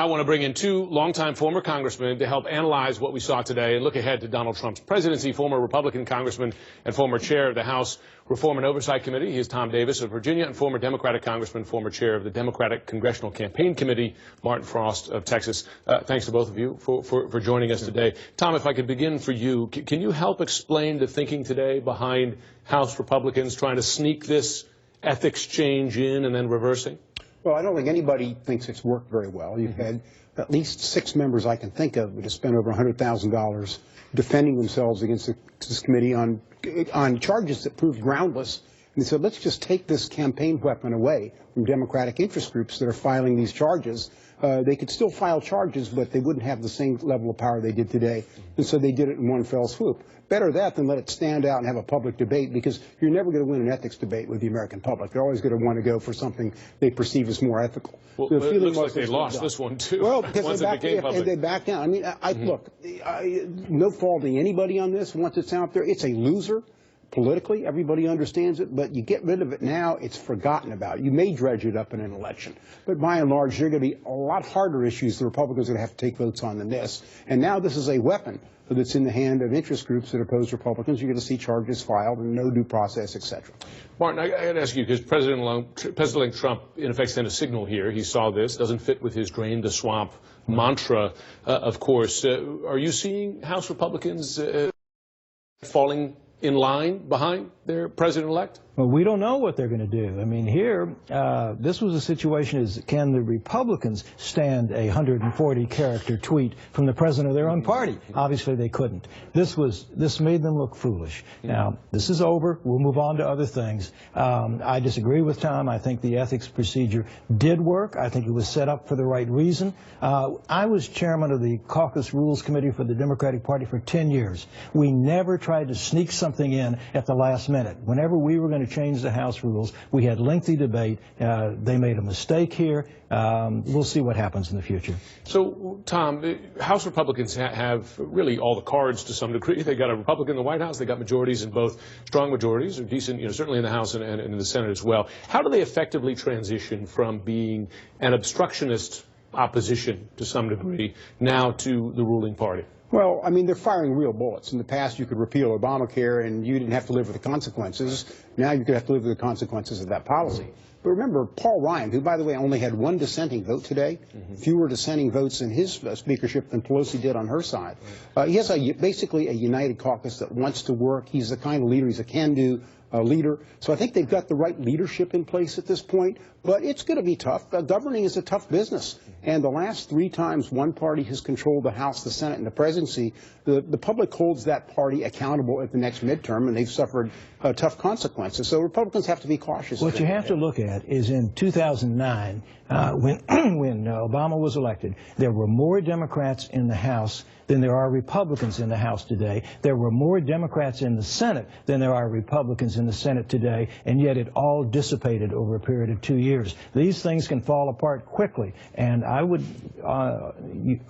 I want to bring in two longtime former congressmen to help analyze what we saw today and look ahead to Donald Trump's presidency. Former Republican congressman and former chair of the House Reform and Oversight Committee. He is Tom Davis of Virginia, and former Democratic congressman, former chair of the Democratic Congressional Campaign Committee, Martin Frost of Texas. Thanks to both of you for joining us today. Tom, if I could begin for you, can you help explain the thinking today behind House Republicans trying to sneak this ethics change in and then reversing? Well, I don't think anybody thinks it's worked very well. You've had at least 6 members I can think of that have spent over $100,000 defending themselves against this committee on charges that proved groundless. And they said, let's just take this campaign weapon away from Democratic interest groups that are filing these charges. They could still file charges, but they wouldn't have the same level of power they did today. And so they did it in one fell swoop. Better that than let it stand out and have a public debate, because you're never going to win an ethics debate with the American public. They're always going to want to go for something they perceive as more ethical. Well, it looks like they lost this one, too. Well, because they backed down. I mean, look, no faulting anybody on this once it's out there. It's a loser. Politically, everybody understands it, but you get rid of it now, it's forgotten about. You may dredge it up in an election, but by and large, there are going to be a lot harder issues the Republicans are going to have to take votes on than this. And now this is a weapon that's in the hand of interest groups that oppose Republicans. You're going to see charges filed and no due process, et cetera. Martin, I got to ask you, because President Trump, in effect, sent a signal here. He saw this, doesn't fit with his drain the swamp mantra, of course. Are you seeing House Republicans falling in line behind their president-elect? Well, we don't know what they're going to do. I mean, here, this was a situation is, can the Republicans stand a 140-character tweet from the president of their own party? Obviously, they couldn't. This made them look foolish. Now, this is over. We'll move on to other things. I disagree with Tom. I think the ethics procedure did work. I think it was set up for the right reason. I was chairman of the Caucus Rules Committee for the Democratic Party for 10 years. We never tried to sneak something in at the last minute. Whenever we were going to change the House rules, we had lengthy debate. They made a mistake here. We'll see what happens in the future. So, Tom, House Republicans have really all the cards to some degree. They got a Republican in the White House. They got majorities in both, strong majorities, or decent, certainly in the House and in the Senate as well. How do they effectively transition from being an obstructionist opposition to some degree now to the ruling party? Well, I mean, they're firing real bullets. In the past, you could repeal Obamacare and you didn't have to live with the consequences. Now you're going to have to live with the consequences of that policy. But remember, Paul Ryan, who, by the way, only had 1 dissenting vote today, fewer dissenting votes in his speakership than Pelosi did on her side. He has basically a united caucus that wants to work. He's the kind of leader, he's a can-do leader. So I think they've got the right leadership in place at this point. But it's going to be tough. Governing is a tough business. And the last 3 times one party has controlled the House, the Senate, and the presidency, the public holds that party accountable at the next midterm, and they've suffered tough consequences. So Republicans have to be cautious. What you have to look at is in 2009, when Obama was elected, there were more Democrats in the House than there are Republicans in the House today. There were more Democrats in the Senate than there are Republicans in the Senate today, and yet it all dissipated over a period of 2 years. These things can fall apart quickly, and I would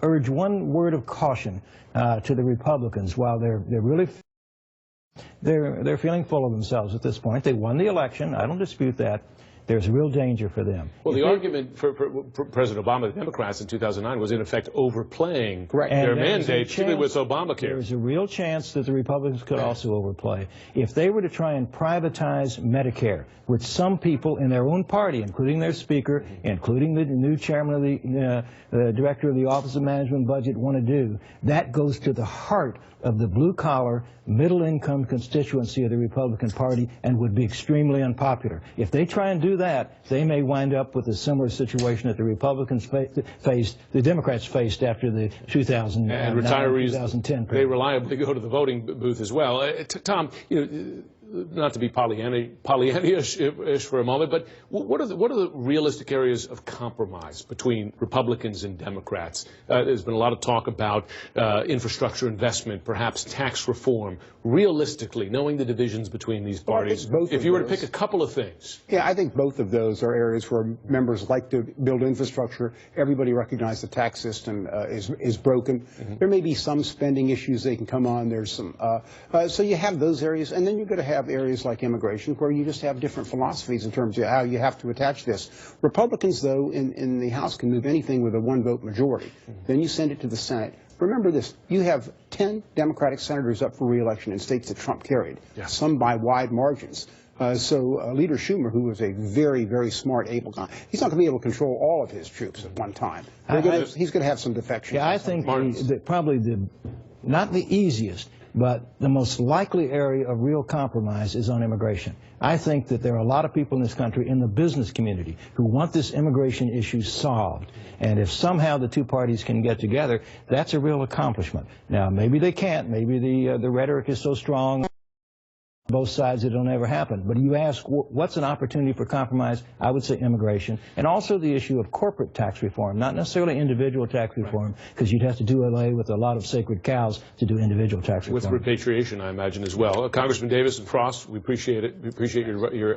urge one word of caution to the Republicans. While they're feeling full of themselves at this point. They won the election. I don't dispute that. There's real danger for them. Well, the argument for President Obama, the Democrats in 2009, was in effect overplaying their mandate, particularly with Obamacare. There's a real chance that the Republicans could also overplay. If they were to try and privatize Medicare, which some people in their own party, including their speaker, including the new chairman of the director of the Office of Management and Budget, want to do, that goes to the heart of the blue-collar, middle-income constituency of the Republican Party and would be extremely unpopular. If they try and do that, they may wind up with a similar situation that the Republicans faced, the Democrats faced after the 2009 and retirees, 2010 period. They reliably go to the voting booth as well. Tom, not to be Pollyanna-ish for a moment, but what are the realistic areas of compromise between Republicans and Democrats? There's been a lot of talk about infrastructure investment, perhaps tax reform. Realistically, knowing the divisions between these parties, if you were to pick a couple of things. Yeah, I think both of those are areas where members like to build infrastructure. Everybody recognizes the tax system is broken. There may be some spending issues they can come on. There's some, so you have those areas, and then you're going to have have areas like immigration where you just have different philosophies in terms of how you have to attach this. Republicans, though, in the House can move anything with a one-vote majority. Then you send it to the Senate. Remember this, you have 10 Democratic senators up for re-election in states that Trump carried, some by wide margins. So Leader Schumer, who was a very, very smart, able guy, he's not going to be able to control all of his troops at one time. He's going to have some defections. Yeah, I think probably not the easiest, but the most likely area of real compromise is on immigration. I think that there are a lot of people in this country, in the business community, who want this immigration issue solved. And if somehow the two parties can get together, that's a real accomplishment. Now, maybe they can't. Maybe the rhetoric is so strong both sides it'll never happen. But you ask what's an opportunity for compromise, I would say immigration, and also the issue of corporate tax reform, not necessarily individual tax reform, because you'd have to do away with a lot of sacred cows to do individual tax reform. With repatriation, I imagine, as well. Congressman Davis and Frost, we appreciate it. We appreciate your